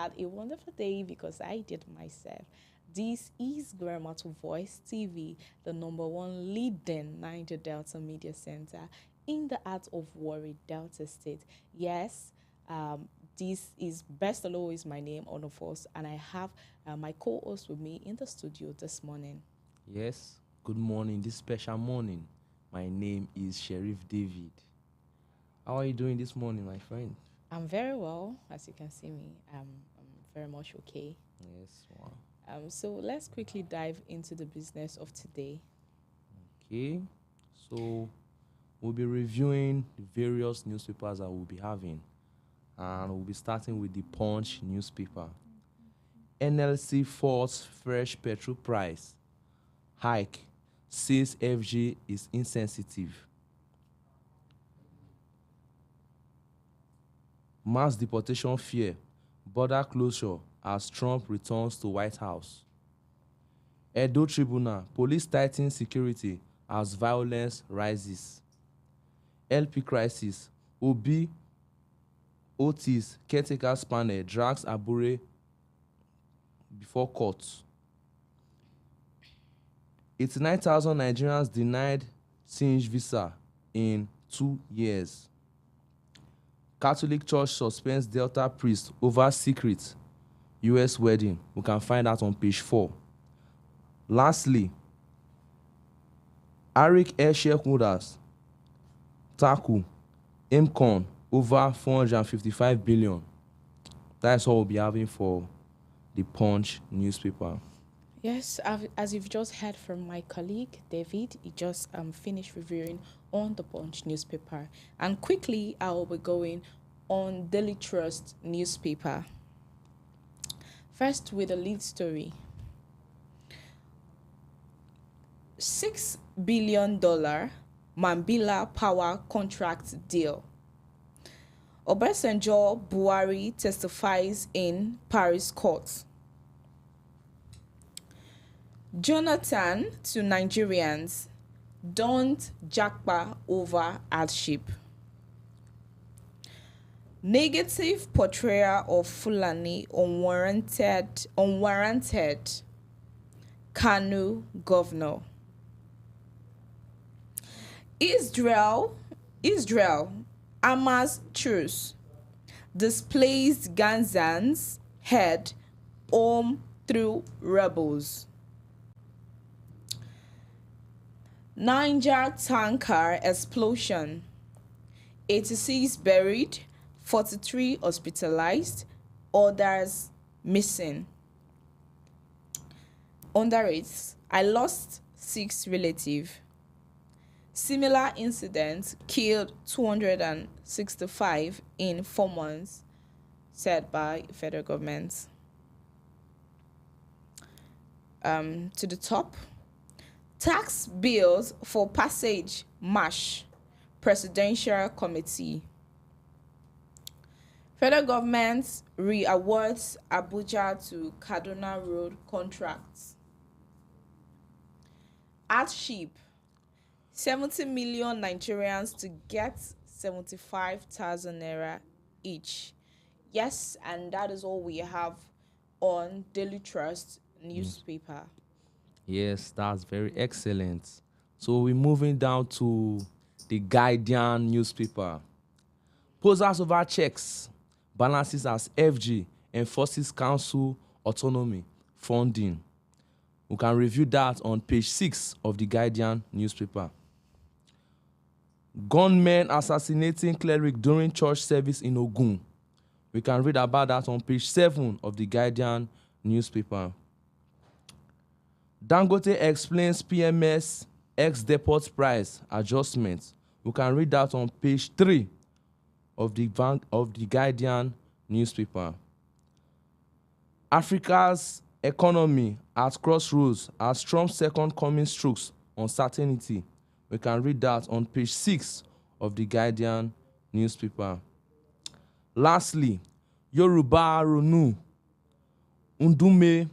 had a wonderful day because I did myself. This is Gbaramatu Voice TV, the number one leading Niger Delta Media Centre in the heart of Warri, Delta State. Yes, this is Best Alo is my name, on of us, and I have my co-host with me in the studio this morning. Yes, good morning, this special morning. My name is Sheriff David. How are you doing this morning, my friend? I'm very well, as you can see me. I'm very much okay. Yes, wow. So let's quickly dive into the business of today. Okay, so we'll be reviewing the various newspapers that we'll be having, and we'll be starting with the Punch newspaper. NLC falls fresh petrol price hike says FG is insensitive. Mass deportation fear, border closure as Trump returns to White House. Edo Tribunal, police tighten security as violence rises. LP crisis, Obi Otis caretaker's panel drags Abure before court. 89,000 Nigerians denied Singe visa in 2 years. Catholic Church suspends Delta priest over secret US wedding. We can find that on page 4. Lastly, Arik Air shareholders tackle MCON over 455 billion. That's all we'll be having for the Punch newspaper. Yes, as you've just heard from my colleague David, he just finished reviewing on the Punch newspaper. And quickly, I will be going on Daily Trust newspaper. First, with a lead story. $6 billion Mambila power contract deal. Obasanjo Buhari testifies in Paris court. Jonathan to Nigerians, don't jackpot over hardship. Negative portrayal of Fulani unwarranted Kanu governor. Israel Hamas truce displaced Gazans head home through rebels. Niger tanker explosion. 86 buried, 43 hospitalized, others missing. Under it, I lost 6 relatives. Similar incidents killed 265 in 4 months, said by federal government. To the top. Tax bills for passage MASH Presidential Committee. Federal government re-awards Abuja to Kaduna Road contracts. Hardship. 70 million Nigerians to get 75,000 naira each. Yes, and that is all we have on Daily Trust newspaper. Yes, that's very excellent. So we're moving down to the Guardian newspaper. Posers over checks, balances as FG enforces council autonomy funding. We can review that on page 6 of the Guardian newspaper. Gunmen assassinating cleric during church service in Ogun. We can read about that on page 7 of the Guardian newspaper. Dangote explains PMS ex-depot price adjustment. We can read that on page 3 of the Guardian newspaper. Africa's economy at crossroads as Trump's second coming strokes uncertainty. We can read that on page 6 of the Guardian newspaper. Lastly, Yoruba Ronu Undume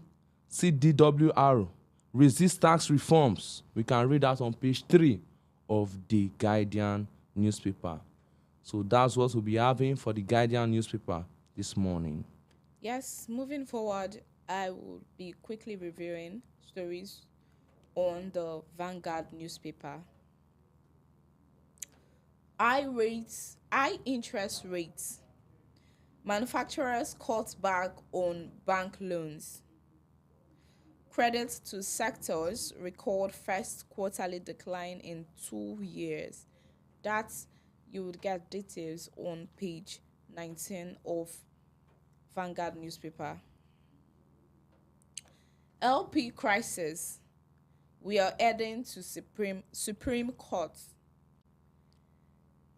CDWR resist tax reforms. We can read that on page 3 of the Guardian newspaper. So that's what we'll be having for the Guardian newspaper this morning. Yes, moving forward, I will be quickly reviewing stories on the Vanguard newspaper. High interest rates. Manufacturers cut back on bank loans. Credit to sectors record first quarterly decline in 2 years. That you would get details on page 19 of Vanguard newspaper. LP crisis. We are heading to Supreme Court.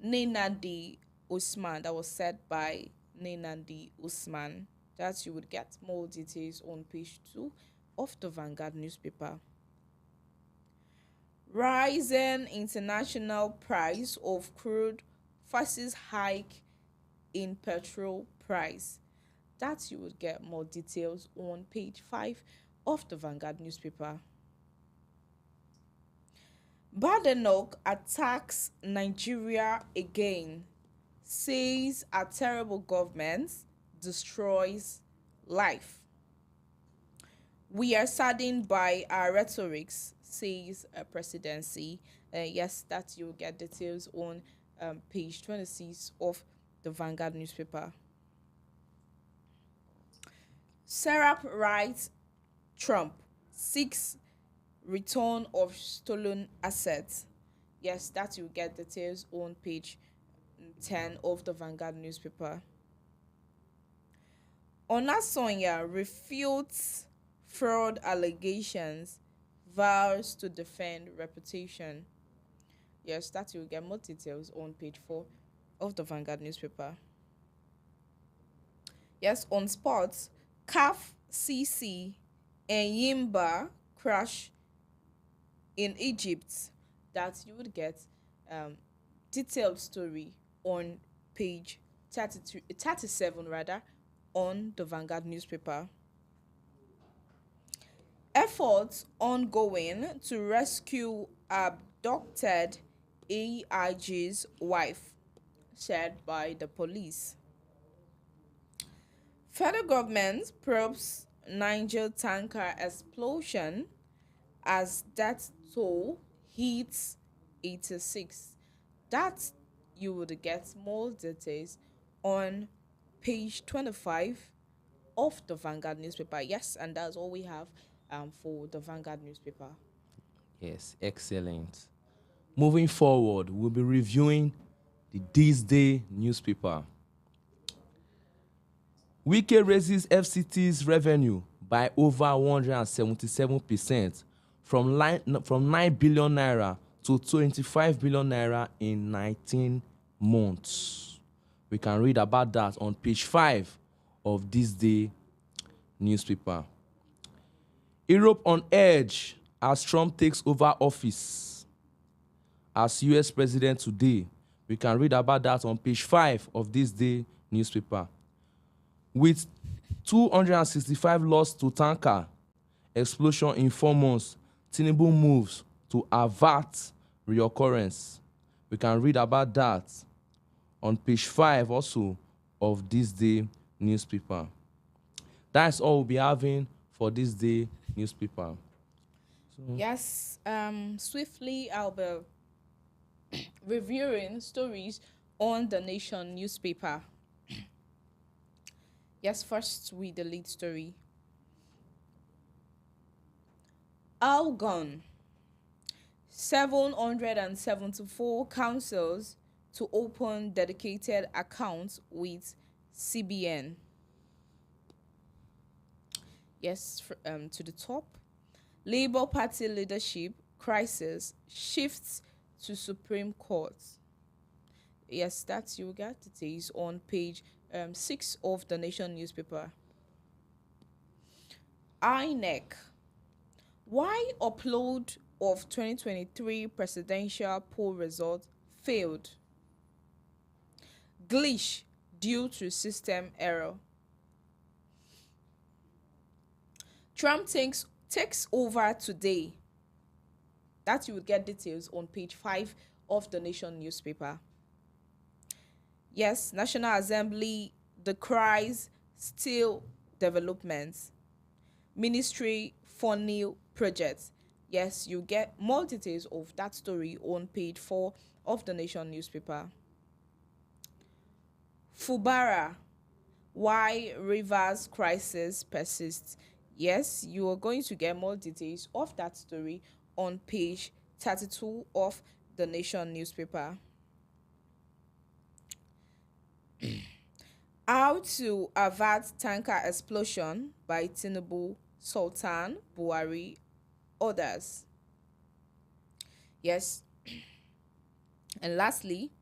Nenadi Usman. That was said by Nenadi Usman. That you would get more details on page 2 of the Vanguard newspaper. Rising international price of crude versus hike in petrol price. That you would get more details on page 5 of the Vanguard newspaper. Badenoch attacks Nigeria again, says a terrible government destroys life. We are saddened by our rhetorics, says a presidency. Yes, that you'll get details on page 26 of the Vanguard newspaper. Serap writes Trump seeks return of stolen assets. Yes, that you get details on page 10 of the Vanguard newspaper. Onasonya refutes fraud allegations, vows to defend reputation. Yes, that you get more details on page 4 of the Vanguard newspaper. Yes, on sports, CAF CC and Yimba crash in Egypt. That you would get detailed story on page 37 rather, on the Vanguard newspaper. Efforts ongoing to rescue abducted AIG's wife, shared by the police. Federal government probes Niger tanker explosion as death toll hits 86. That you would get more details on page 25 of the Vanguard newspaper. Yes, and that's all we have for the Vanguard newspaper. Yes, excellent. Moving forward, we'll be reviewing the This Day newspaper. Wike raises FCT's revenue by over 177% from 9 billion naira to 25 billion naira in 19 months. We can read about that on page 5 of This Day newspaper. Europe on edge as Trump takes over office as US president today. We can read about that on page 5 of This Day newspaper. With 265 lost to tanker explosion in 4 months, Tinubu moves to avert reoccurrence. We can read about that on page 5 also of This Day newspaper. That's all we'll be having for This Day newspaper. Yes, swiftly I'll be reviewing stories on the Nation newspaper. Yes, first with the lead story. Algon. 774 councils to open dedicated accounts with CBN. Yes, to the top. Labour Party leadership crisis shifts to Supreme Court. Yes, that's you get details on page 6 of the Nation newspaper. INEC. Why upload of 2023 presidential poll result failed? Glitch due to system error. Trump takes over today. That you would get details on page 5 of the Nation newspaper. Yes, National Assembly decries steel developments, ministry for new projects. Yes, you get more details of that story on page 4 of the Nation newspaper. Fubara, why rivers crisis persists. Yes, you are going to get more details of that story on page 32 of the Nation newspaper. How to avert tanker explosion by Tinubu, Sultan, Buhari, others. Yes, and lastly,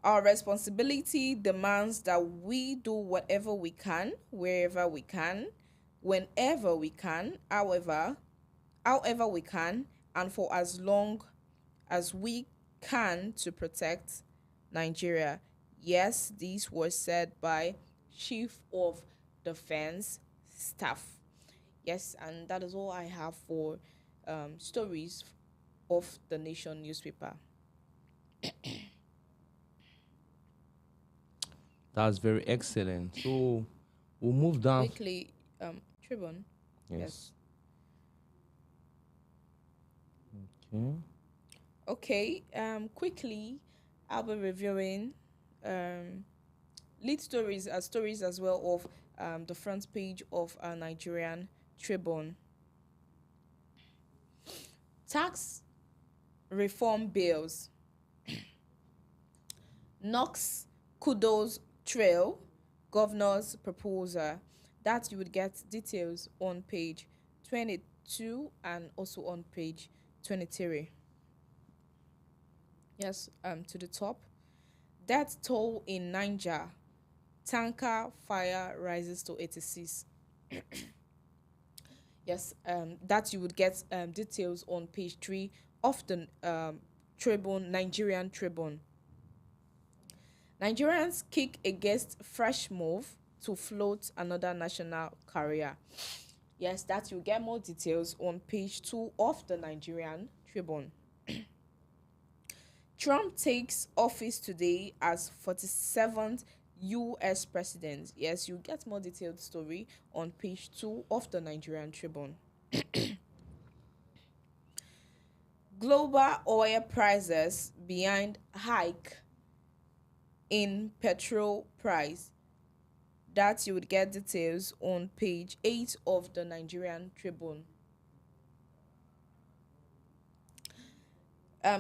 our responsibility demands that we do whatever we can, wherever we can, whenever we can, however we can, and for as long as we can to protect Nigeria. Yes, these were said by Chief of Defense Staff. Yes, and that is all I have for stories of the Nation newspaper. That's very excellent. So we'll move down. Quickly, Tribune. Yes. Yes. Okay. Okay. Quickly, I'll be reviewing um lead stories as well of the front page of a Nigerian Tribune. Tax reform bills. Knox kudos trail governor's proposal. That you would get details on page 22 and also on page 23. Yes, to the top. Death toll in Niger. Tanker fire rises to 86. Yes, that you would get details on page 3 of the Tribune, Nigerian Tribune. Nigerians kick against fresh move to float another national carrier. Yes, that you get more details on page 2 of the Nigerian Tribune. Trump takes office today as 47th US president. Yes, you get more detailed story on page 2 of the Nigerian Tribune. Global oil prices behind hike in petrol price. That you would get details on page 8 of the Nigerian Tribune.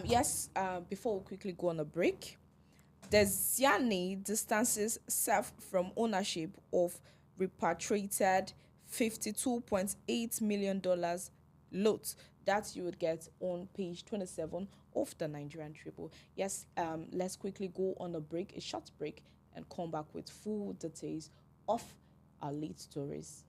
Yes, before we quickly go on a break, the Ziani distances self from ownership of repatriated $52.8 million loot. That you would get on page 27 of the Nigerian Tribune. Yes, let's quickly go on a break, a short break, and come back with full details of our lead stories.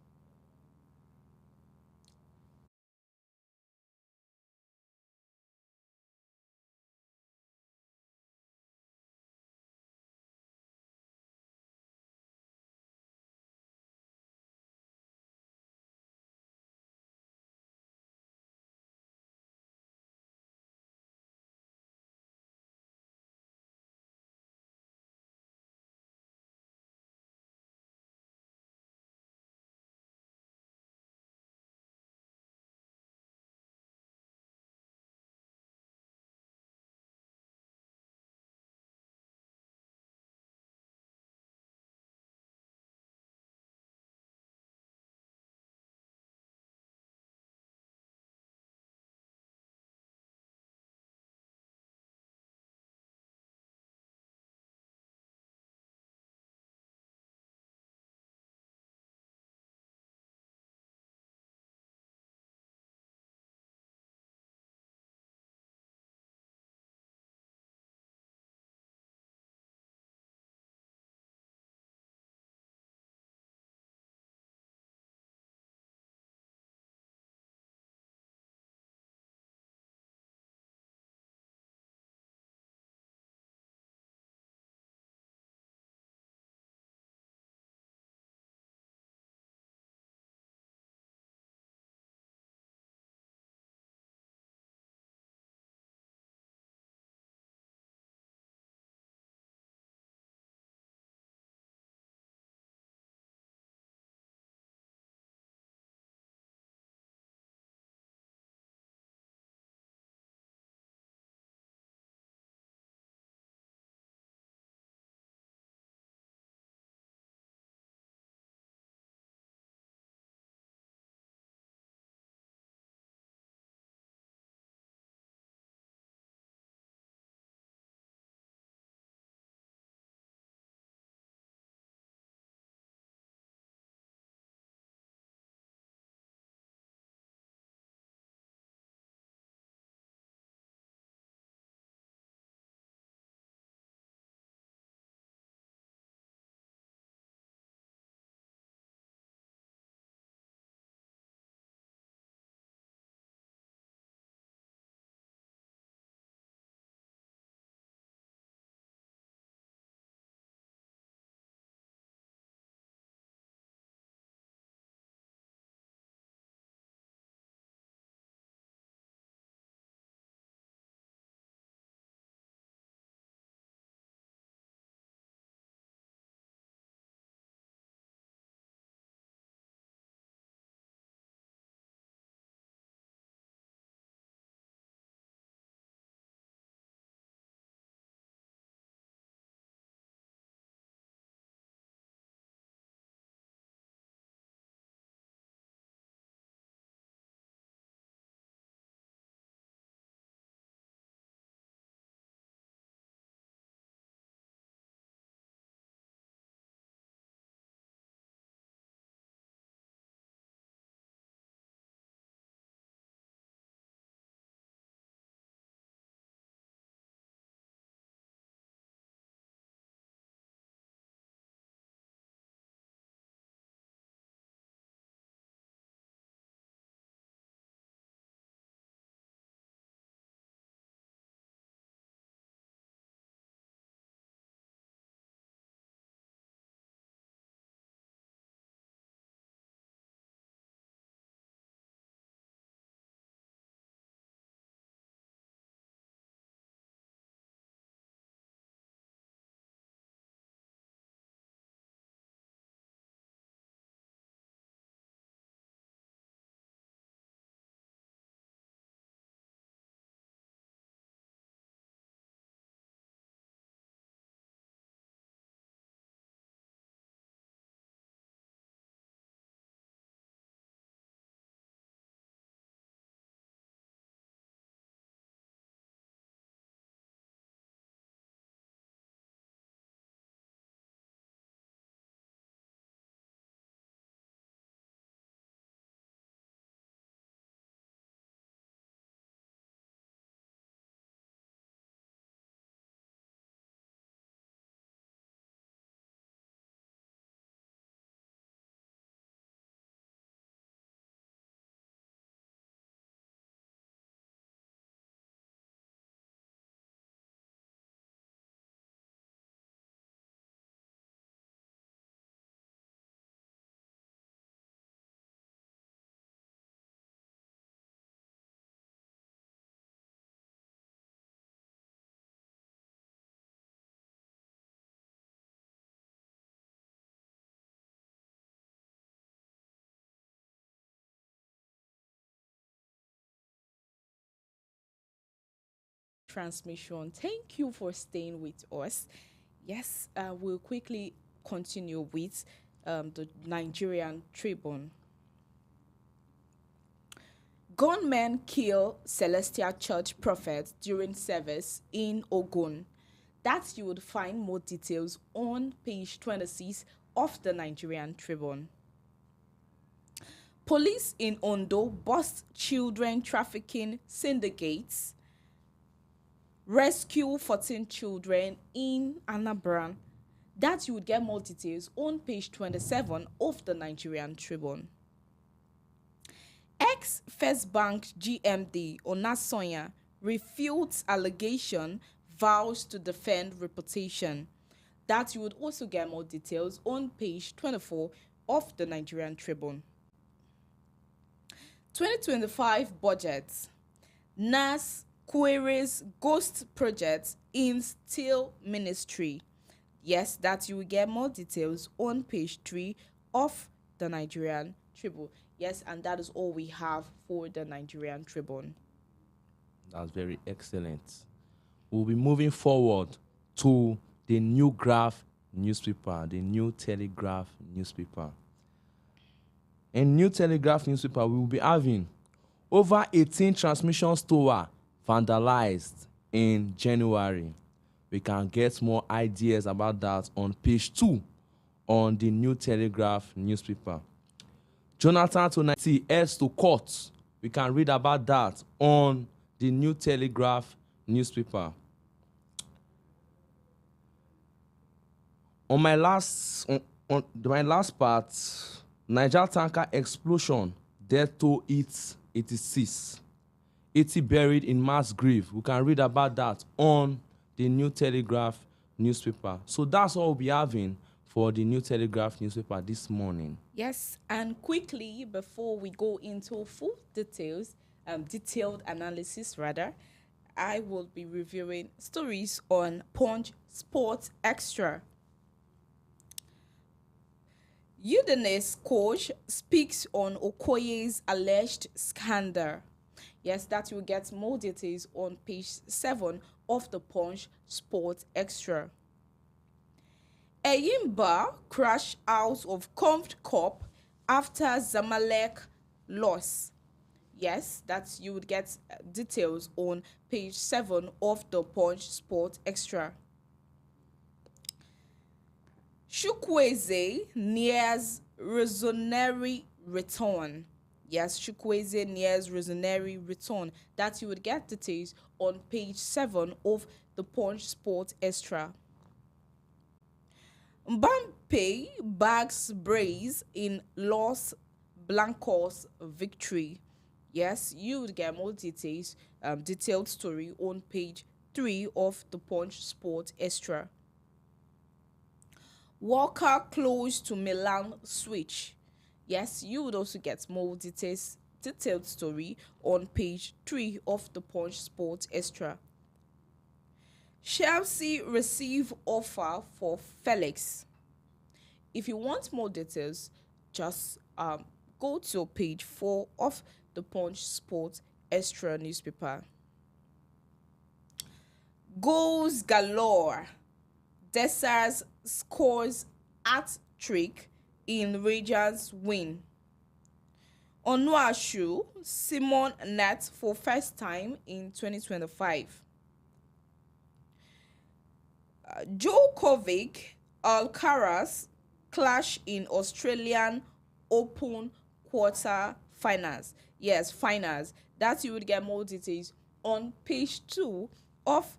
transmission. Thank you for staying with us. Yes, we'll quickly continue with the Nigerian Tribune. Gunmen kill Celestial Church prophet during service in Ogun. That you would find more details on page 26 of the Nigerian Tribune. Police in Ondo bust children trafficking syndicates. Rescue 14 children in Anambra. That you would get more details on page 27 of the Nigerian Tribune. Ex-First Bank GMD Onasonya refutes allegation, vows to defend reputation. That you would also get more details on page 24 of the Nigerian Tribune. 2025 budget. NAS queries ghost projects in Steel Ministry. Yes, that you will get more details on page 3 of the Nigerian Tribune. Yes, and that is all we have for the Nigerian Tribune. That's very excellent. We'll be moving forward to the New Graph newspaper, the New Telegraph newspaper. In New Telegraph newspaper, we will be having over 18 transmission towers vandalized in January. We can get more ideas about that on page 2 on the New Telegraph newspaper. Jonathan Tonati heads to court. We can read about that on the New Telegraph newspaper. On my last part, Niger tanker explosion, death toll hits 86. 80 buried in mass grave. We can read about that on the New Telegraph newspaper. So that's all we'll be having for the New Telegraph newspaper this morning. Yes, and quickly, before we go into full details, detailed analysis rather, I will be reviewing stories on Punch Sports Extra. Udinese coach speaks on Okoye's alleged scandal. Yes, that will get more details on page 7 of the Punch Sports Extra. Eyimba crash out of Conf Cup after Zamalek loss. Yes, that you would get details on page 7 of the Punch Sports Extra. Chukwueze nears reasonary return. Yes, Chukwueze nears reasonary return. That you would get details on page 7 of the Punch Sports Extra. Mbappe bags brace in Los Blancos victory. Yes, you would get more details, detailed story on page 3 of the Punch Sports Extra. Walker close to Milan switch. Yes, you would also get more detailed story on page 3 of the Punch Sports Extra. Chelsea receive offer for Felix. If you want more details, just go to page 4 of the Punch Sports Extra newspaper. Goals galore. Desars scores hat-trick in Rangers win. Onuachu, Simon net for first time in 2025. Djokovic, Alcaraz clash in Australian Open quarter finals. Yes, finals. That you would get more details on page 2 of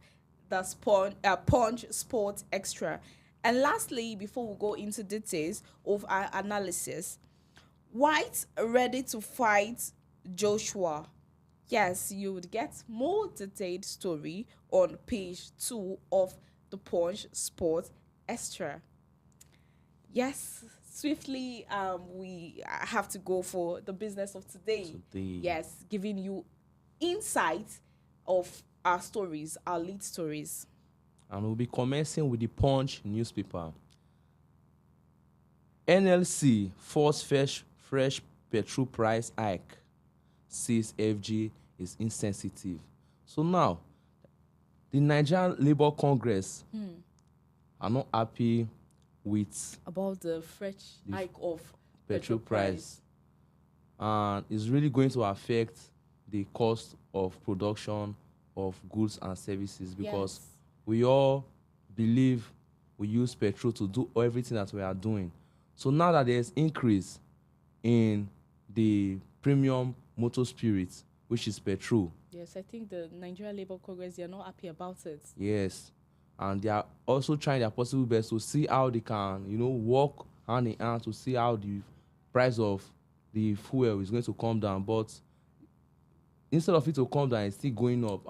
the Punch Sports Extra. And lastly, before we go into details of our analysis, White ready to fight Joshua. Yes, you would get more detailed story on page 2 of the Punch Sports Extra. Yes, swiftly, we have to go for the business of today. Yes, giving you insight of our stories, our lead stories. And we'll be commencing with the Punch newspaper. NLC force fresh petrol price hike. Says FG is insensitive. So now, The Nigerian Labour Congress are not happy with about the fresh hike of petrol price, and it's really going to affect the cost of production of goods and services, because we all believe we use petrol to do everything that we are doing. So now that there's increase in the premium motor spirit, which is petrol. Yes, I think the Nigeria Labour Congress, they are not happy about it. Yes, and they are also trying their possible best to see how they can, work hand in hand to see how the price of the fuel is going to come down. But instead of it to come down, it's still going up,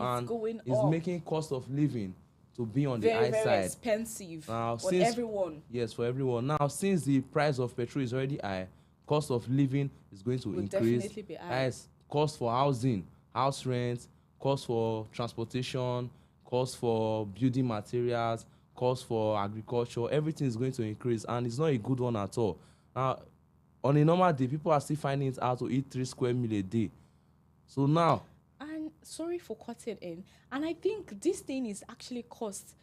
it's making cost of living to be on the high side. Very expensive for everyone. Yes, for everyone. Now, since the price of petrol is already high, cost of living is going to increase. Definitely be high. Yes, cost for housing, house rent, cost for transportation, cost for building materials, cost for agriculture, everything is going to increase, and it's not a good one at all. Now, on a normal day, people are still finding it hard to eat 3 square meal a day. So now, and sorry for cutting in, and I think this thing is actually caused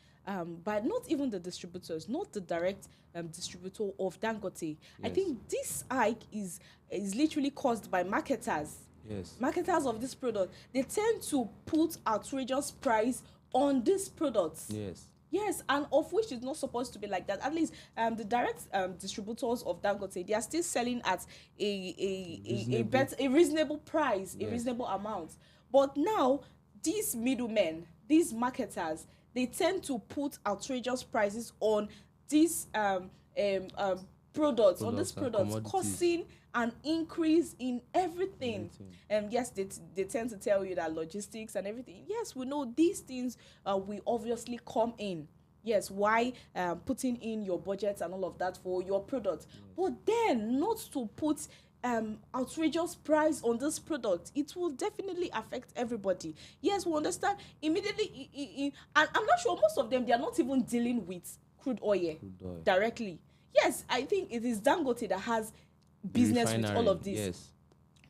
by not even the distributors, not the direct distributor of Dangote. Yes. I think this hike is literally caused by marketers. Yes. Marketers of this product, they tend to put outrageous price on this product. Yes. Yes, and of which is not supposed to be like that. At least the direct distributors of Dangote, they are still selling at a reasonable price, a reasonable amount. But now, these middlemen, these marketers, they tend to put outrageous prices on these products, causing an increase in everything. Yes, they tend to tell you that logistics and everything. Yes, we know these things will obviously come in. Yes, why putting in your budget and all of that for your product. Yes. But then not to put outrageous price on this product, it will definitely affect everybody. Yes, we understand immediately. And I'm not sure most of them, they are not even dealing with crude oil directly. Yes, I think it is Dangote that has business with all of this. Yes.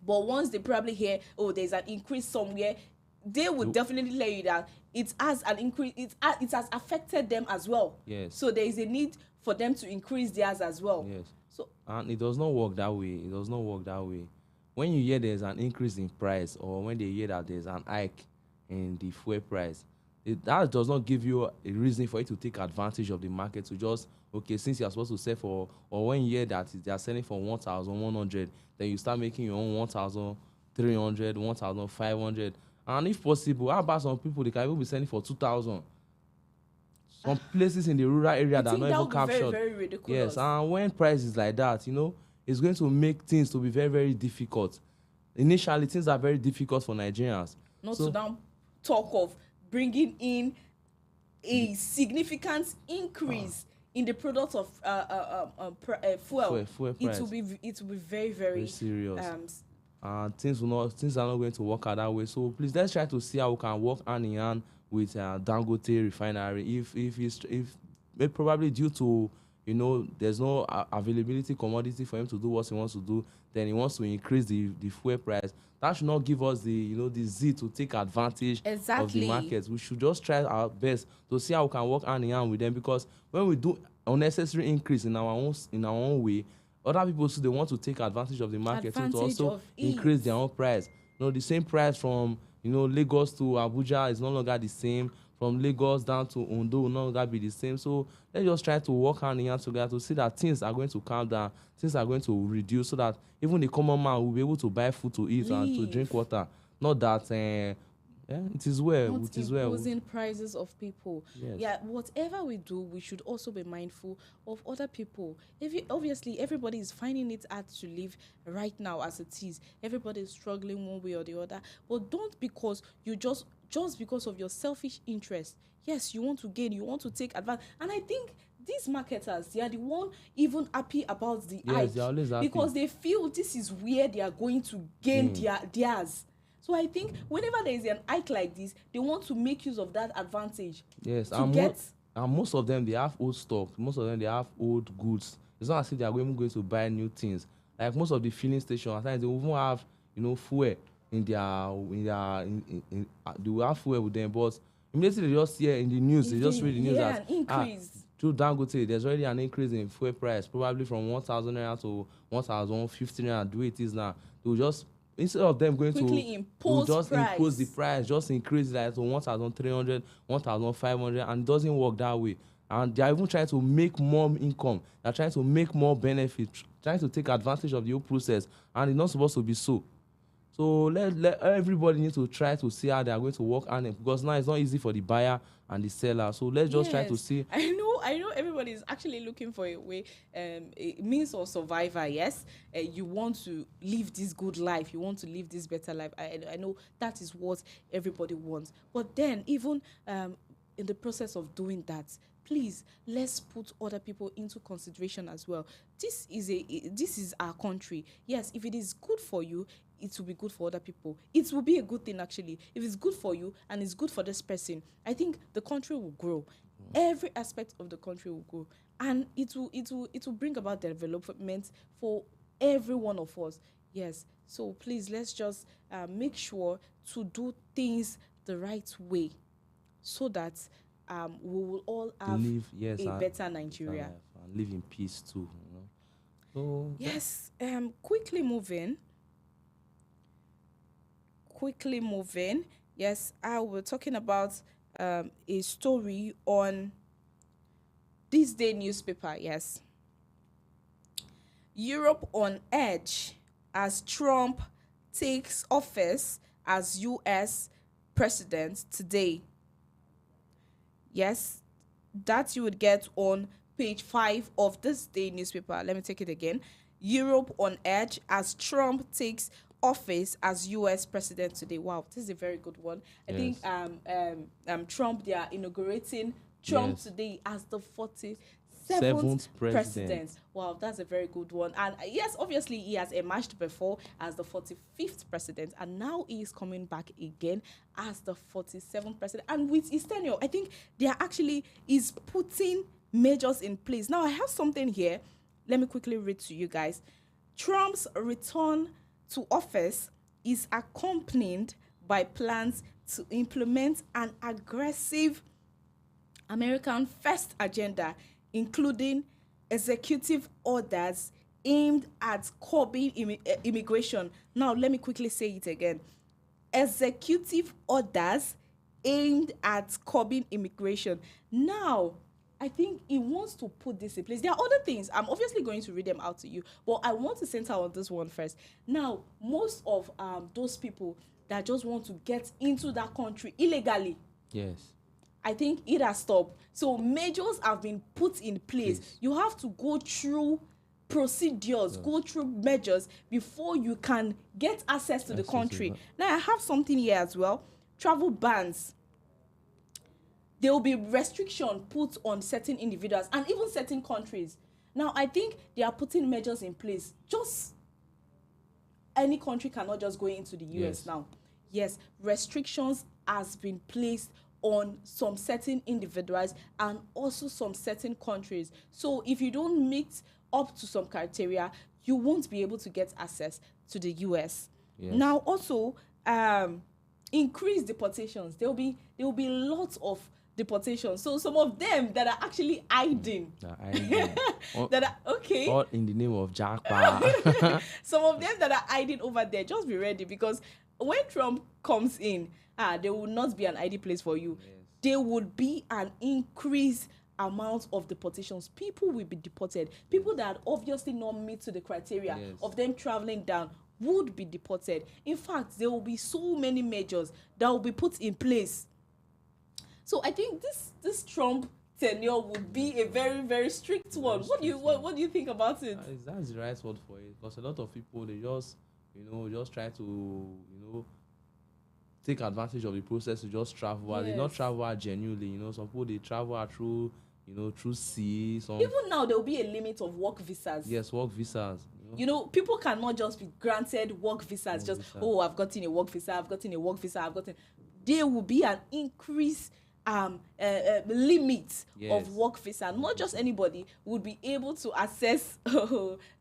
But once they probably hear, oh, there's an increase somewhere, they will definitely let you that it has an increase. It has affected them as well. Yes. So there is a need for them to increase theirs as well. Yes. So, and it does not work that way. It does not work that way. When you hear there's an increase in price, or when they hear that there's an hike in the fuel price, that does not give you a reason for you to take advantage of the market to just, okay, since you're supposed to sell for, or when you hear that they are selling for 1,100, then you start making your own 1,300, 1,500. And if possible, how about some people, they can even be selling for 2,000? Some places in the rural area that are not even captured. Very, very ridiculous. Yes, and when price is like that, it's going to make things to be very, very difficult. Initially, things are very difficult for Nigerians. Not to now talk of bringing in a significant increase in the product of fuel. Fuel price. It will be very, very serious. Things are not going to work out that way. So please, let's try to see how we can work hand in hand with Dangote refinery. If probably due to there's no availability commodity for him to do what he wants to do, then he wants to increase the fuel price. That should not give us the zeal to take advantage of the market. We should just try our best to see how we can work hand in hand with them, because when we do unnecessary increase in our own way, other people too, they want to take advantage of the market to also increase their own price. The same price from Lagos to Abuja is no longer the same. From Lagos down to Ondo will no longer be the same. So let's just try to work hand in hand together to see that things are going to calm down, things are going to reduce, so that even the common man will be able to buy food to eat and to drink water. Not that it is well. Not it is well. Imposing prices of people. Yes. Yeah, whatever we do, we should also be mindful of other people. Obviously, everybody is finding it hard to live right now as it is. Everybody is struggling one way or the other. But don't, because you just because of your selfish interest, yes, you want to gain, you want to take advantage. And I think these marketers, they are the one even happy about the hike. They're always happy, because they feel this is where they are going to gain theirs. So I think whenever there is an hike like this, they want to make use of that advantage. Yes, and most of them, they have old stock. Most of them, they have old goods. It's not as if they are even going to buy new things. Like most of the filling stations, at times they even have fuel in they will have fuel with them. But Immediately they just hear in the news, they just read the news yeah, that an increase. through Dangote, there's already an increase in fuel price, probably from 1,000 naira to 1,150 naira. The way it is now, they will just, instead of them going Quickly to, impose just price. impose the price, just increase like to 1,300, 1,500, and it doesn't work that way. And they are even trying to make more income. They're trying to make more benefit, trying to take advantage of the whole process, and it's not supposed to be so. So let everybody need to try to see how they are going to work on it, because now it's not easy for the buyer and the seller. So let's just try to see. I know everybody is actually looking for a way, a means of survival. Yes, you want to live this good life, you want to live this better life. I know that is what everybody wants. But then even in the process of doing that, please, let's put other people into consideration as well. This is our country. Yes, if it is good for you, it will be good for other people. It will be a good thing, actually. If it's good for you and it's good for this person, I think the country will grow. Every aspect of the country will grow, and it will bring about development for every one of us. Yes. So please, let's just make sure to do things the right way, so that we will all have a better Nigeria. And live in peace too. So yes. Quickly moving. Yes, I was talking about a story on this day newspaper. Yes, Europe on edge as Trump takes office as U.S. president today. Yes, that you would get on page 5 of this day newspaper. Let me take it again. Europe on edge as Trump takes office as U.S. president today. Wow, this is a very good one. I think Trump, they are inaugurating Trump today as the 47th president. Wow, that's a very good one. And yes, obviously he has emerged before as the 45th president, and now he is coming back again as the 47th president. And with his tenure, I think they are actually is putting measures in place. Now I have something here. Let me quickly read to you guys. Trump's return to office is accompanied by plans to implement an aggressive American First agenda, including executive orders aimed at curbing immigration. Now, let me quickly say it again. Executive orders aimed at curbing immigration. Now, I think he wants to put this in place. There are other things. I'm obviously going to read them out to you, but I want to center on this one first. Now, most of those people that just want to get into that country illegally, yes, I think it has stopped. So measures have been put in place. Please. You have to go through procedures, go through measures before you can get access to the country. Now, I have something here as well. Travel bans. There will be restriction put on certain individuals and even certain countries. Now, I think they are putting measures in place. Just any country cannot just go into the US now. Yes, restrictions has been placed on some certain individuals and also some certain countries. So if you don't meet up to some criteria, you won't be able to get access to the US. Yes. Now, also, increase deportations. There will be lots of deportation. So some of them that are actually hiding. That are okay. All in the name of Jackpot. Some of them that are hiding over there, just be ready, because when Trump comes in, there will not be an ID place for you. Yes. There would be an increased amount of deportations. People will be deported. People that obviously not meet to the criteria of them traveling down would be deported. In fact, there will be so many measures that will be put in place. So I think this Trump tenure would be a very, very strict one. What do you think about it? That's the right word for it, because a lot of people, they just try to take advantage of the process to just travel. Yes. They not travel genuinely. Some people, they travel through through sea. Even now there will be a limit of work visas. Yes, work visas. People cannot just be granted work visas. I've gotten a work visa. There will be an increase limit Yes. of work visa. Not just anybody would be able to access.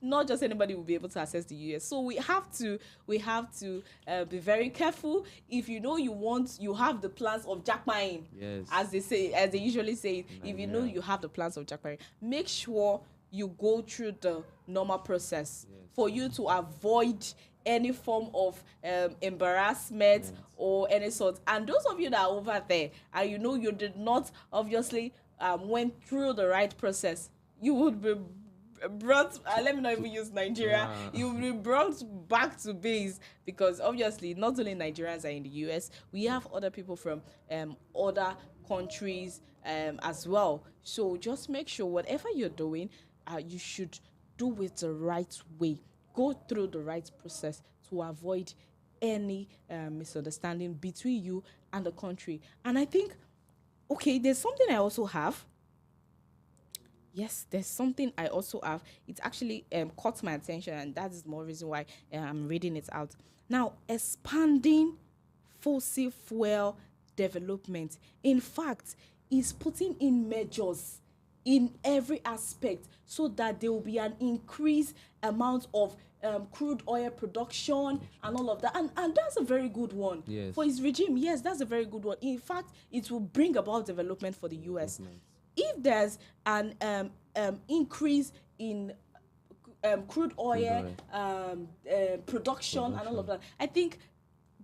Not just anybody will be able to access the US. So we have to be very careful. If you know you have the plans of jackpine, Yes. as they usually say it. If you know Nigeria. you have the plans of jackpine, make sure you go through the normal process for you to avoid any form of embarrassment or any sort. And those of you that are over there and you know you did not obviously went through the right process, you would be brought, let me not even use Nigeria, you will be brought back to base, because obviously not only Nigerians are in the US, we have other people from other countries as well. So just make sure whatever you're doing, you should do it the right way. Go through the right process to avoid any misunderstanding between you and the country. And I think, okay, there's something I also have. Yes, there's something I also have. It actually caught my attention, and that is more reason why I'm reading it out. Now, expanding fossil fuel development, in fact, is putting in measures in every aspect so that there will be an increased amount of crude oil production and all of that. And that's a very good one. Yes. For his regime. Yes, that's a very good one. In fact, it will bring about development for the US. If there's an increase in crude oil production and all of that, I think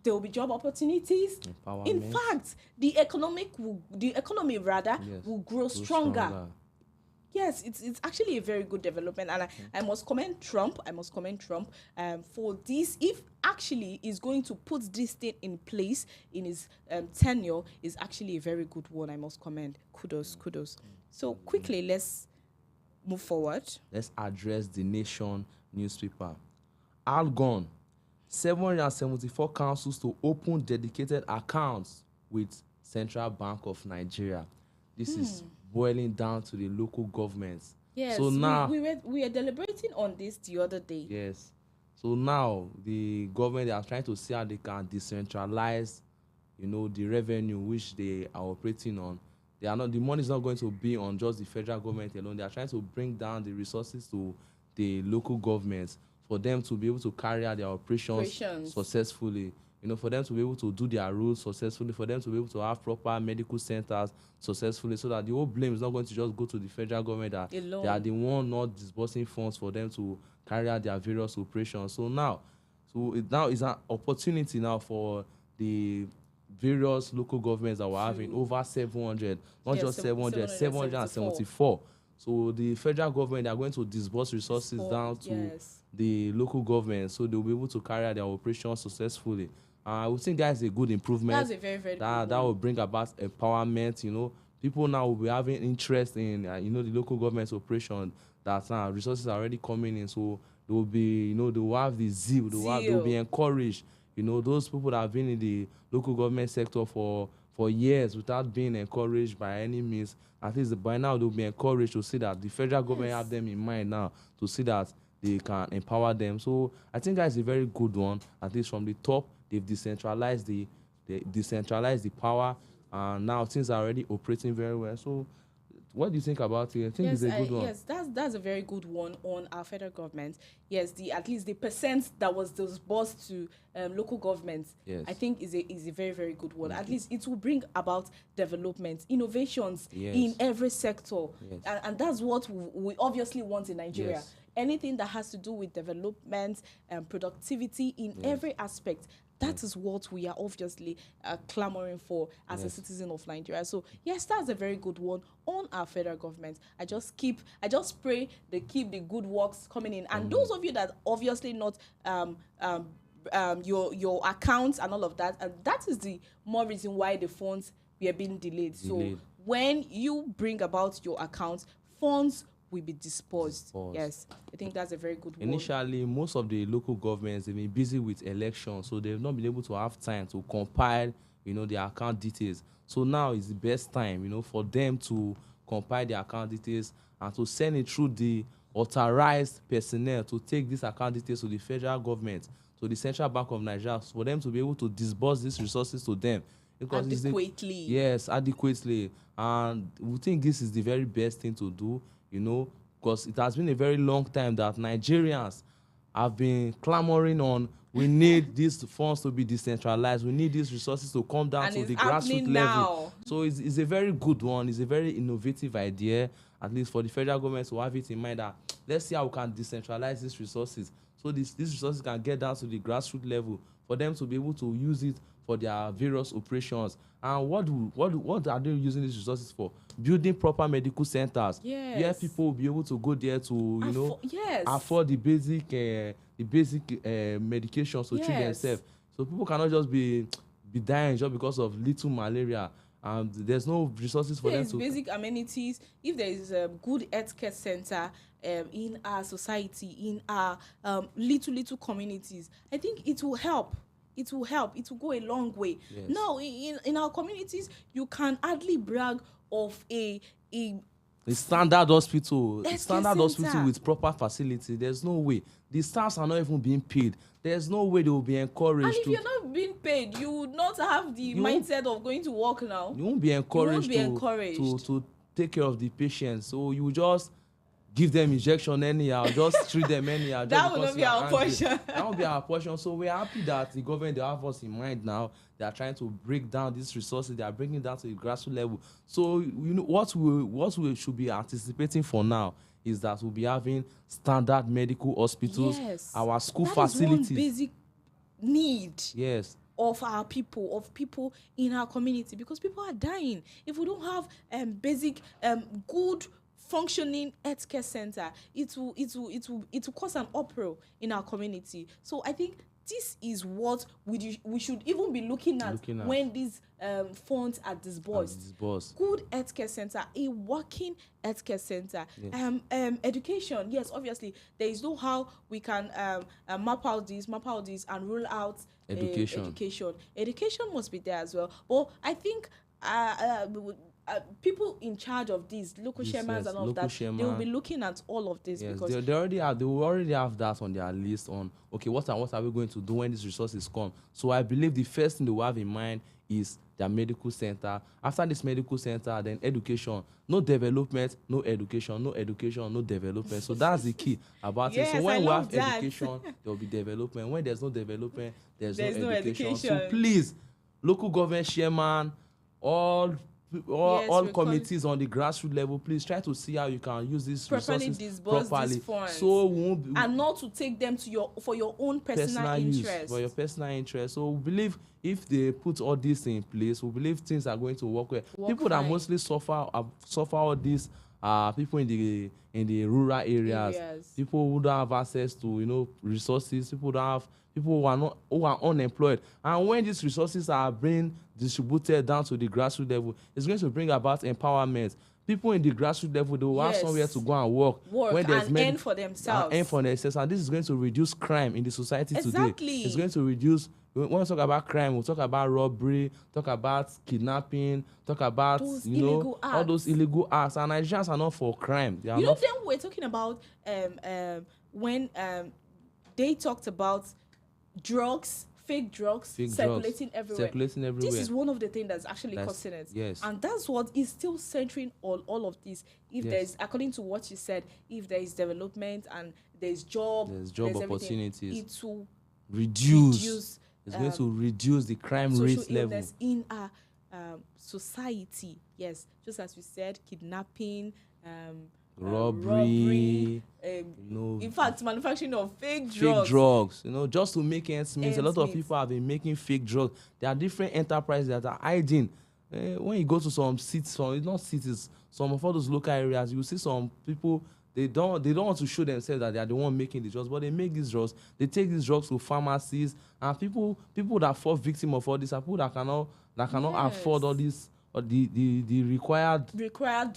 there will be job opportunities. In fact, the economy will grow stronger. Yes, it's actually a very good development, and I must commend Trump. For this. If actually is going to put this thing in place in his tenure, is actually a very good one. I must commend. Kudos. So quickly, let's move forward. Let's address the Nation newspaper. Algon, 774 councils to open dedicated accounts with Central Bank of Nigeria. This is boiling down to the local governments. Yes, so now we were deliberating on this the other day. Yes. So now the government, they are trying to see how they can decentralize, the revenue which they are operating on. The money is not going to be on just the federal government alone. They are trying to bring down the resources to the local governments for them to be able to carry out their operations successfully. For them to be able to do their roles successfully, for them to be able to have proper medical centers successfully, so that the whole blame is not going to just go to the federal government, that alone. They are the one not disbursing funds for them to carry out their various operations. So now is an opportunity now for the various local governments that we're having, over 700, not just 700, 774. So the federal government, they are going to disburse resources down to the local government, so they'll be able to carry out their operations successfully. I would think that's a good improvement. That's a very, very good that will bring about empowerment. People now will be having interest in the local government's operation. That now resources are already coming in, so they will be they will have the zeal. They will be encouraged. Those people that have been in the local government sector for years without being encouraged by any means, at least by now they'll be encouraged to see that the federal government have them in mind now, to see that they can empower them. So I think that's a very good one. At least from the top, they've decentralized the power, and now things are already operating very well. So what do you think about it? I think it's a good one. Yes, that's a very good one on our federal government. Yes, at least the percent that was disbursed to local governments, yes, I think is a very, very good one. At least it will bring about development, innovations in every sector, and that's what we obviously want in Nigeria. Yes. Anything that has to do with development and productivity in every aspect. That is what we are obviously clamoring for as a citizen of Nigeria. So yes, that's a very good one on our federal government. I just pray they keep the good works coming in. And those of you that obviously not your accounts and all of that, and that is the more reason why the funds were being delayed. So when you bring about your accounts, funds will be disposed. Yes, I think that's a very good one. Initially, most of the local governments, they've been busy with elections, so they've not been able to have time to compile, their account details. So now is the best time, for them to compile their account details and to send it through the authorized personnel to take these account details to the federal government, to the Central Bank of Nigeria, for them to be able to disburse these resources to them. because adequately. Yes, adequately. And we think this is the very best thing to do, because it has been a very long time that Nigerians have been clamoring on, we need these funds to be decentralized. We need these resources to come down And to it's the happening grassroots level. now. So it's a very good one. It's a very innovative idea, at least for the federal government to have it in mind that let's see how we can decentralize these resources. So these resources can get down to the grassroots level for them to be able to use it for their various operations. And what are they using these resources for? Building proper medical centers. Yes. Where people will be able to go there to yes. afford the basic medications to treat themselves. So people cannot just be dying just because of little malaria. And there's no resources for them to. There's basic amenities. If there is a good healthcare center in our society, in our little communities, I think it will help. It will help. It will go a long way. Yes. Now, in our communities, you can hardly brag of a standard hospital, center with proper facility. There's no way. The staffs are not even being paid. There's no way they will be encouraged. And if you're not being paid, you would not have the mindset of going to work now. You won't be encouraged, to take care of the patients. So you just give them injection anyhow, just treat them anyhow. That will not be our portion. That will be our portion. So we're happy that the government, they have us in mind now. They are trying to break down these resources. They are bringing it down to the grassroots level. So what we should be anticipating for now is that we'll be having standard medical hospitals, our school facilities. That is one basic need. Yes. Of our people, in our community, because people are dying. If we don't have basic good functioning healthcare center, it will cause an uproar in our community. So I think this is what we should even be looking at when these funds are disbursed. Good healthcare center, a working healthcare center. Yes. Education, yes, obviously there is no how we can map out this and rule out education. Education must be there as well. But I think people in charge of these local shamans and all of that, they will be looking at all of this. Yes, because they already have that on their list on, okay, what are we going to do when these resources come. So I believe the first thing they will have in mind is their medical center. After this medical center, then education. No development, no education, no education, no development. So that's the key about it. So when we have education, there will be development. When there's no development, there's no education. So please, local government chairman, all committees on the grassroots level, please try to see how you can use these resources properly, so and not to take them for your own personal interest. For your personal interest. So we believe if they put all this in place, we believe things are going to work well. People that mostly suffer all this are people in the rural areas. People who don't have access to resources. People who are unemployed. And when these resources are being distributed down to the grassroots level, it's going to bring about empowerment. People in the grassroots level, they will have somewhere to go and work when there's earn for themselves. And this is going to reduce crime in the society today. It's going to reduce. When we talk about crime, we'll talk about robbery, talk about kidnapping, talk about all those illegal acts. And Nigerians are not for crime. Then we're talking about when they talked about fake drugs circulating everywhere. This is one of the things that's actually causing it. Yes. And that's what is still centering all of this. If there's, according to what you said, if there is development and there's job opportunities, it will reduce. It's going to reduce the crime rate level in our society. Yes, just as we said, kidnapping, robbery, in fact, manufacturing of fake drugs, just to make ends meet. A lot of people have been making fake drugs. There are different enterprises that are hiding. When you go to some cities, some of all those local areas, you see some people. They don't want to show themselves that they are the one making the drugs, but they make these drugs. They take these drugs to pharmacies, and people that fall victim of all this are people that cannot afford all this or the required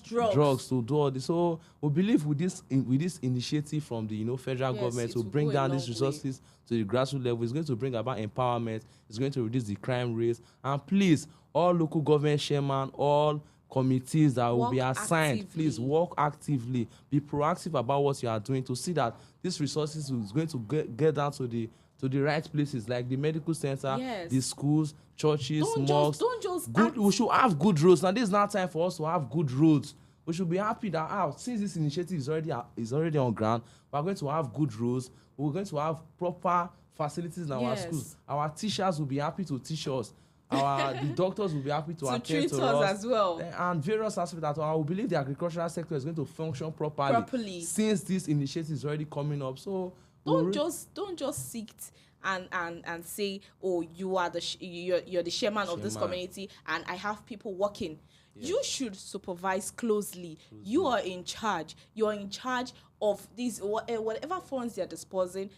drugs to do all this. So we believe with this initiative from the federal government to bring down these resources to the grassroots level, it's going to bring about empowerment. It's going to reduce the crime rates. And please, all local government chairman, all committees that will be assigned, please work actively, be proactive about what you are doing to see that these resources is going to get down to the to the right places, like the medical center, Yes. the schools, churches, mosques. Don't just good. We should have good roads. Now this is not time for us to have good roads. We should be happy that since this initiative is already on ground, we are going to have good roads. We're going to have proper facilities in our schools. Our teachers will be happy to teach us. The doctors will be happy to attend to us as well. And various aspects that I will believe the agricultural sector is going to function properly since this initiative is already coming up. So don't just sit and say, oh, you are you're the chairman of this community and I have people working. Yes. You should supervise closely. You are in charge. You are in charge of these whatever funds you're disbursing,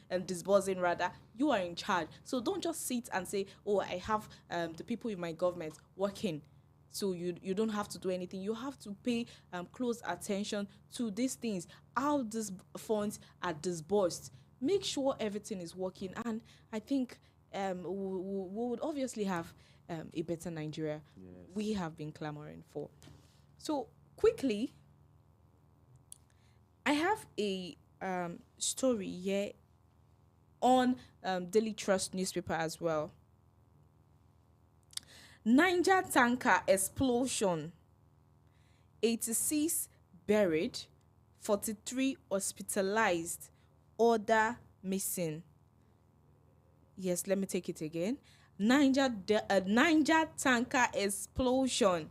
you are in charge. So don't just sit and say, oh, I have the people in my government working. So you don't have to do anything. You have to pay close attention to these things, how these funds are disbursed. Make sure everything is working. And I think we would obviously have a better Nigeria. Yes. We have been clamoring for. So quickly, I have a story here on Daily Trust newspaper as well. Niger tanker explosion, 86 buried, 43 hospitalized, other missing. Yes, let me take it again. Niger tanker explosion,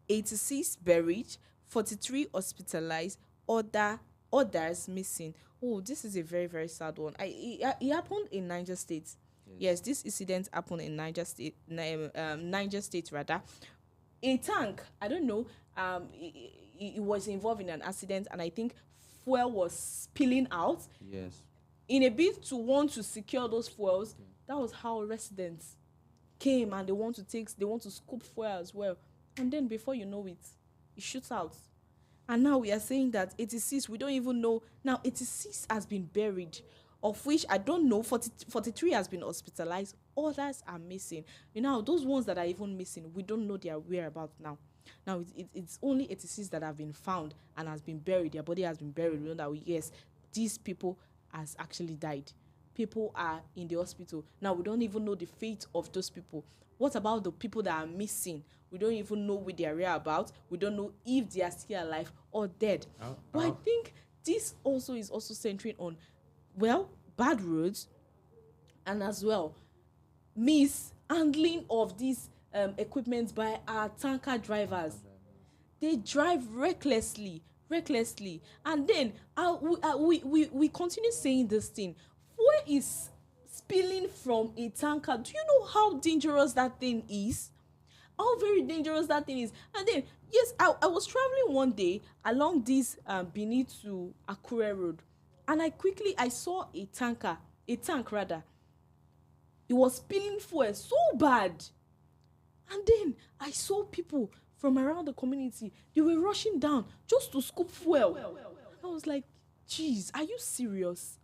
86 buried, 43 hospitalized, others missing. Oh, this is a very, very sad one. It happened in Niger State. Yes, this incident happened in Niger State. Niger State rather. A tank, I don't know. It was involved in an accident, and I think fuel was spilling out. Yes. In a bid to want to secure those fuels, that was how residents came and they want to scoop fuel as well. And then before you know it, it shoots out. And now we are saying that 86, we don't even know. Now 86 has been buried, of which I don't know, 43 has been hospitalized, others are missing. You know, those ones that are even missing, we don't know their whereabouts now. Now it's only 86 that have been found and has been buried. Their body has been buried. We know that yes, these people has actually died. People are in the hospital. Now we don't even know the fate of those people. What about the people that are missing? We don't even know where they are about. We don't know if they are still alive or dead. But I think this also is also centering on, well, bad roads, and as well mishandling of these equipment by our tanker drivers. They drive recklessly, and then we continue saying this thing. Fuel is spilling from a tanker. Do you know how dangerous that thing is? How very dangerous that thing is. And then, yes, I was traveling one day along this Benin to Akure Road, and I saw a tank rather. It was spilling fuel so bad. And then I saw people from around the community. They were rushing down just to scoop fuel. I was like, geez, are you serious?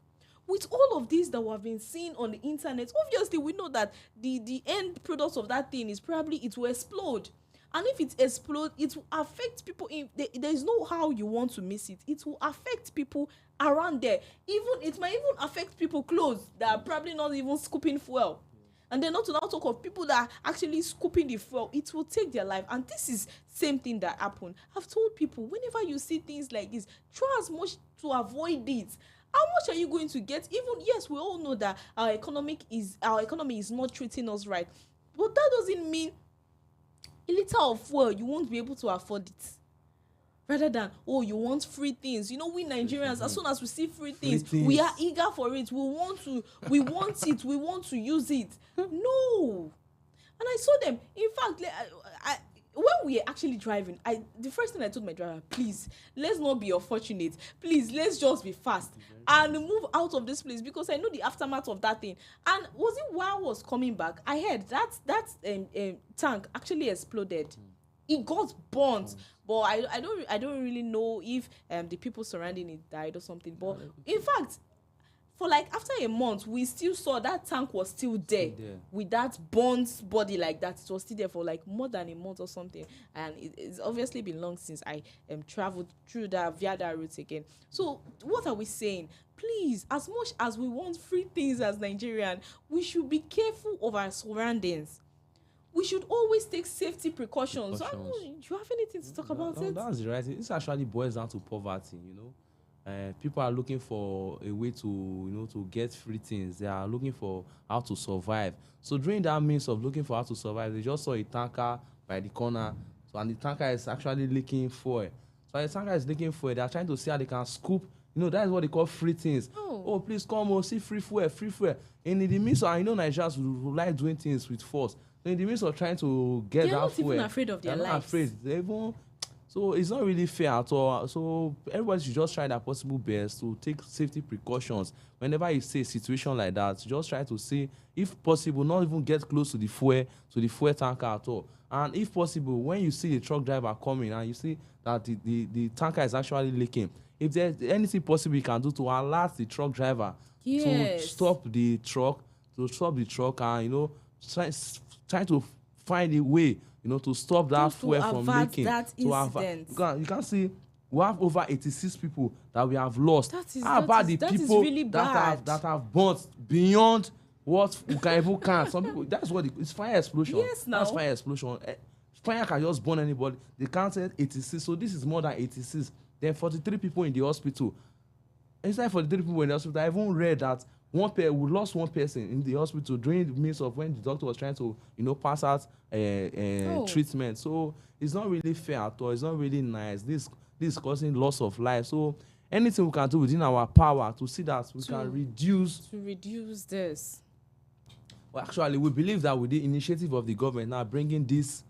With all of this that we have been seeing on the internet, obviously we know that the end product of that thing is probably it will explode. And if it explodes, it will affect people. There is no how you want to miss it. It will affect people around there. It might even affect people close that are probably not even scooping fuel. And then not to now talk of people that are actually scooping the fuel, it will take their life. And this is same thing that happened. I've told people, whenever you see things like this, try as much to avoid it. How much are you going to get? Even, yes, we all know that our economy is not treating us right. But that doesn't mean a liter of fuel, you won't be able to afford it. Rather than, oh, you want free things. You know, we Nigerians, as soon as we see free things, we are eager for it. We want it. We want to use it. No. And I saw them. In fact, when we are actually driving, the first thing I told my driver, please, let's not be unfortunate. Please, let's just be fast and move out of this place, because I know the aftermath of that thing. And was it while I was coming back, I heard that tank actually exploded. It got burnt, but I don't really know if the people surrounding it died or something. But in fact, for like after a month, we still saw that tank was still there, with that burnt body like that. It was still there for like more than a month or something, and it's obviously been long since I traveled through that via that route again. So what are we saying? Please, as much as we want free things as Nigerian, we should be careful of our surroundings. We should always take safety precautions. Do you have anything to talk about it? That's the right thing. This actually boils down to poverty, you know. People are looking for a way to, to get free things. They are looking for how to survive. So during that means of looking for how to survive, they just saw a tanker by the corner. So, and the tanker is actually leaking fuel. So the tanker is leaking fuel. They are trying to see how they can scoop. That is what they call free things. Oh, please come, see free fuel, free fuel. And in the midst of, Nigerians who like doing things with force. So in the midst of trying to get that fuel, they're not even afraid of their lives. Not afraid. So it's not really fair at all. So everybody should just try their possible best to take safety precautions. Whenever you see a situation like that, just try to see, if possible, not even get close to the fuel tanker at all. And if possible, when you see the truck driver coming and you see that the tanker is actually leaking, if there's anything possible you can do to alert the truck driver to stop the truck, and try to find a way to stop that fuel from leaking. You can see we have over 86 people that we have lost. How about the people really that have burnt beyond what we can even count? Some people, that's what it's fire explosion. Yes, now. That's fire explosion. Fire can just burn anybody. They counted 86, so this is more than 86. Then 43 people in the hospital. Inside 43 people in the hospital, I even read that we lost one person in the hospital during the midst of when the doctor was trying to, pass out treatment. So it's not really fair at all. It's not really nice. This is causing loss of life. So anything we can do within our power to see that we can reduce this. Well, actually, we believe that with the initiative of the government now bringing this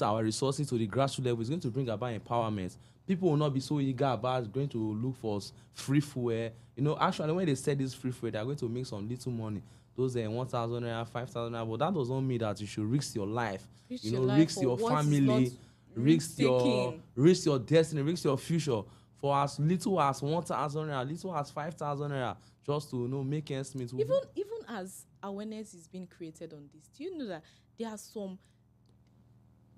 our resources to the grassroots level is going to bring about empowerment. People will not be so eager about going to look for free fuel. Actually, when they say this free fuel, they are going to make some little money. Those 1,000 naira, 5,000 naira, but that does not mean that you should risk your life. Risk your family, risk your destiny, risk your future for as little as 1,000 naira, little as 5,000 naira, just to make ends meet. Even as awareness is being created on this, do you know that there are some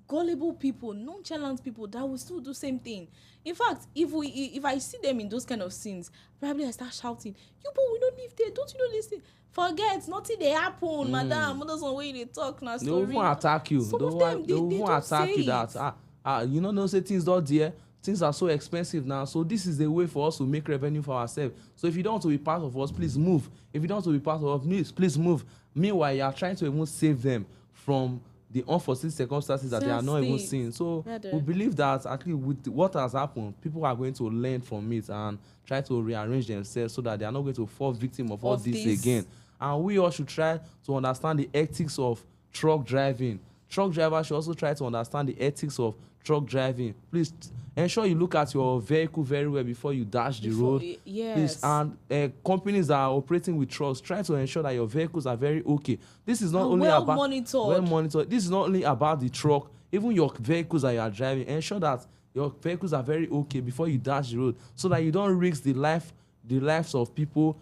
gullible people, nonchalant people that will still do same thing? In fact, if I see them in those kind of scenes, probably I start shouting, "You but we don't live there, don't you know this thing? Forget, nothing they happen, madam. What does one way they talk now? They will even attack you. They will even attack you that no say things not there. Things are so expensive now, so this is the way for us to make revenue for ourselves. So if you don't want to be part of us, please move. If you don't want to be part of us, please move. Meanwhile, you are trying to even save them from the unforeseen circumstances that they are not even seeing. So we believe that actually with what has happened, people are going to learn from it and try to rearrange themselves so that they are not going to fall victim of all this again. And we all should try to understand the ethics of truck driving. Truck drivers should also try to understand the ethics of truck driving. Please ensure you look at your vehicle very well before you dash the road. Yes. Please, and companies that are operating with trucks, try to ensure that your vehicles are very okay. This is not only well about monitored. This is not only about the truck. Even your vehicles that you are driving, ensure that your vehicles are very okay before you dash the road, so that you don't risk the lives of people,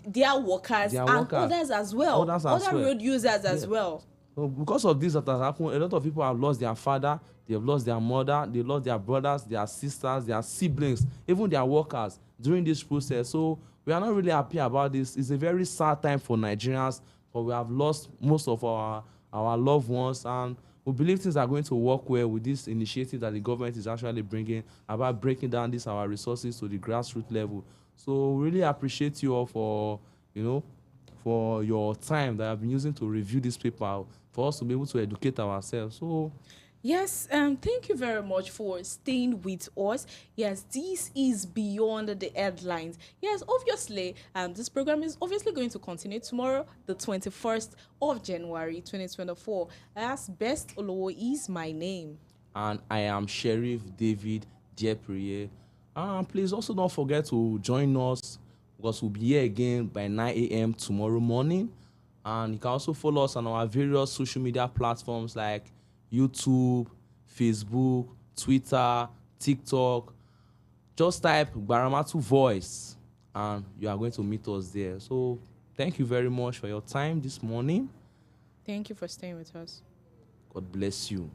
their workers, and others as well. Other road users as well. So because of this that has happened, a lot of people have lost their father, they have lost their mother, they lost their brothers, their sisters, their siblings, even their workers during this process. So we are not really happy about this. It's a very sad time for Nigerians, but we have lost most of our loved ones, and we believe things are going to work well with this initiative that the government is actually bringing about breaking down our resources to the grassroots level. So we really appreciate you all for your time that I've been using to review this paper for us to be able to educate ourselves. So yes, thank you very much for staying with us. Yes, this is Beyond the Headlines. Yes, obviously, this program is obviously going to continue tomorrow, the 21st of January, 2024. As Best Olowo is my name. And I am Sheriff David Diepriye. Please also don't forget to join us, because we'll be here again by 9 a.m. tomorrow morning. And you can also follow us on our various social media platforms like YouTube, Facebook, Twitter, TikTok. Just type Gbaramatu Voice and you are going to meet us there. So thank you very much for your time this morning. Thank you for staying with us. God bless you.